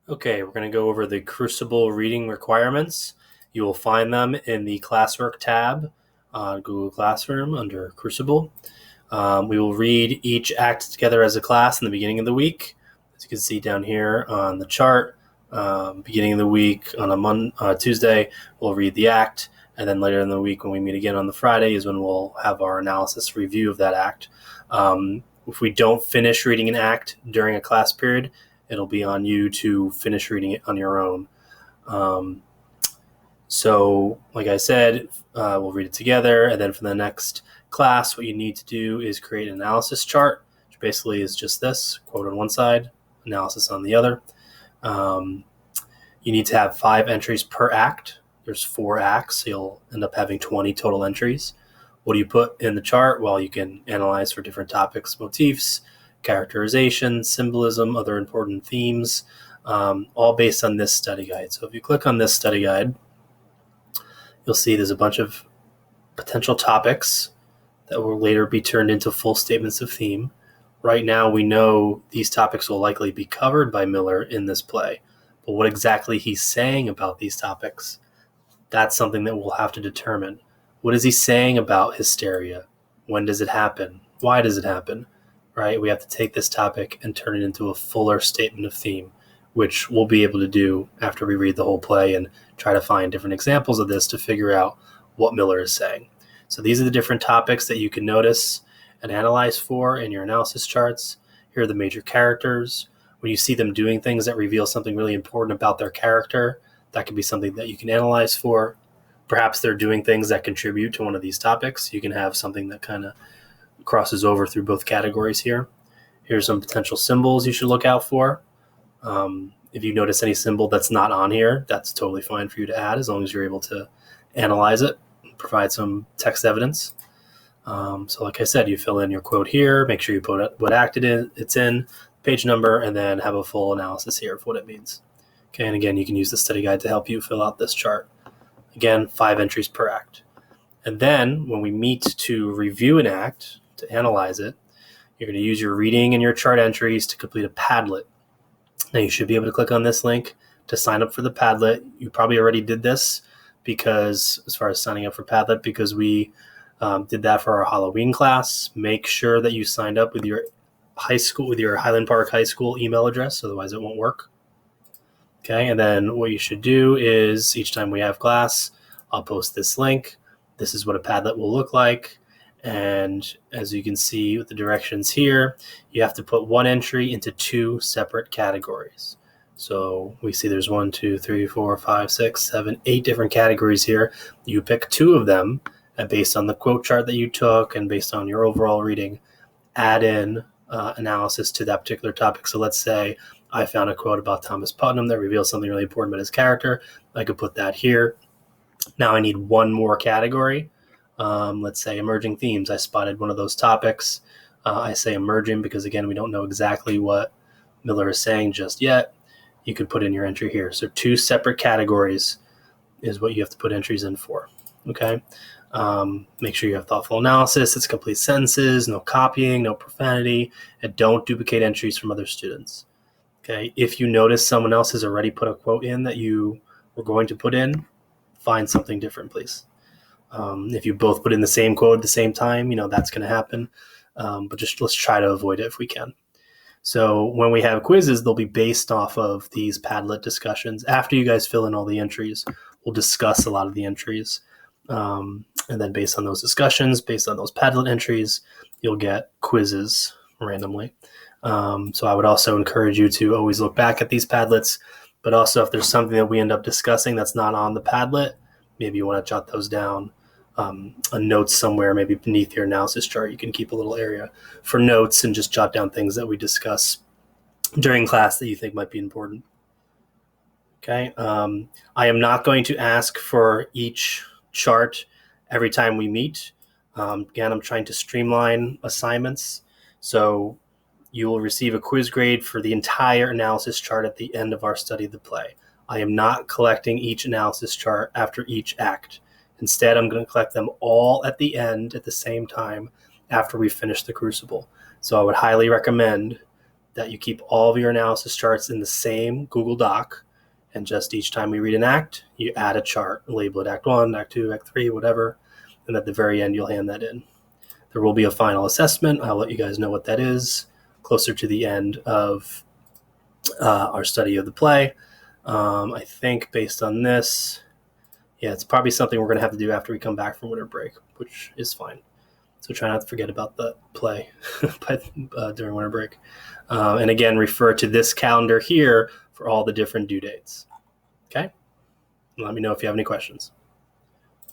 Okay, we're going to go over the Crucible reading requirements. You will find them in the Classwork tab on Google Classroom under Crucible. We will read each act together as a class in the beginning of the week. As you can see down here on the chart, beginning of the week on a Tuesday, we'll read the act. And then later in the week when we meet again on the Friday is when we'll have our analysis review of that act. If we don't finish reading an act during a class period, it'll be on you to finish reading it on your own. So like I said, we'll read it together. And then for the next class, what you need to do is create an analysis chart, which basically is just this: quote on one side, analysis on the other. You need to have 5 entries per act. There's 4 acts, so you'll end up having 20 total entries. What do you put in the chart? Well, you can analyze for different topics, motifs, characterization, symbolism, other important themes, all based on this study guide. So if you click on this study guide, you'll see there's a bunch of potential topics that will later be turned into full statements of theme. Right now, we know these topics will likely be covered by Miller in this play, but what exactly he's saying about these topics, that's something that we'll have to determine. What is he saying about hysteria? When does it happen? Why does it happen? Right? We have to take this topic and turn it into a fuller statement of theme, which we'll be able to do after we read the whole play and try to find different examples of this to figure out what Miller is saying. So these are the different topics that you can notice and analyze for in your analysis charts. Here are the major characters. When you see them doing things that reveal something really important about their character, that could be something that you can analyze for. Perhaps they're doing things that contribute to one of these topics. You can have something that kind of crosses over through both categories here. Here's some potential symbols you should look out for. If you notice any symbol that's not on here, that's totally fine for you to add as long as you're able to analyze it and provide some text evidence. So like I said, you fill in your quote here, make sure you put what act it's in, page number, and then have a full analysis here of what it means. Okay, and again, you can use the study guide to help you fill out this chart. Again, 5 entries per act. And then when we meet to review an act, to analyze it, you're going to use your reading and your chart entries to complete a Padlet. Now you should be able to click on this link to sign up for the Padlet. You probably already did this because, as far as signing up for Padlet, because we did that for our Halloween class. Make sure that you signed up with your high school, with your Highland Park High School email address, otherwise it won't work. Okay, and then what you should do is each time we have class, I'll post this link. This is what a Padlet will look like. And as you can see with the directions here, you have to put one entry into 2 separate categories. So we see there's 1, 2, 3, 4, 5, 6, 7, 8 different categories here. You pick 2 of them, and based on the quote chart that you took and based on your overall reading, add in analysis to that particular topic. So let's say I found a quote about Thomas Putnam that reveals something really important about his character. I could put that here. Now I need one more category. Let's say emerging themes. I spotted one of those topics. I say emerging because, again, we don't know exactly what Miller is saying just yet. You could put in your entry here. So 2 separate categories is what you have to put entries in for. Okay. Make sure you have thoughtful analysis. It's complete sentences, no copying, no profanity, and don't duplicate entries from other students. Okay. If you notice someone else has already put a quote in that you were going to put in, find something different, please. If you both put in the same quote at the same time, that's going to happen. But just let's try to avoid it if we can. So when we have quizzes, they'll be based off of these Padlet discussions. After you guys fill in all the entries, we'll discuss a lot of the entries. And then based on those discussions, based on those Padlet entries, you'll get quizzes randomly. So I would also encourage you to always look back at these Padlets, but also if there's something that we end up discussing that's not on the Padlet, maybe you want to jot those down. A note somewhere, maybe beneath your analysis chart. You can keep a little area for notes and just jot down things that we discuss during class that you think might be important. Okay. I am not going to ask for each chart every time we meet. Again, I'm trying to streamline assignments. So you will receive a quiz grade for the entire analysis chart at the end of our study of the play. I am not collecting each analysis chart after each act. Instead, I'm going to collect them all at the end at the same time after we finish the Crucible. So I would highly recommend that you keep all of your analysis charts in the same Google Doc, and just each time we read an act, you add a chart, label it Act 1, Act 2, Act 3, whatever, and at the very end, you'll hand that in. There will be a final assessment. I'll let you guys know what that is closer to the end of our study of the play. I think based on this, yeah, it's probably something we're going to have to do after we come back from winter break, which is fine. So try not to forget about the play during winter break. And again, refer to this calendar here for all the different due dates. Okay? Let me know if you have any questions.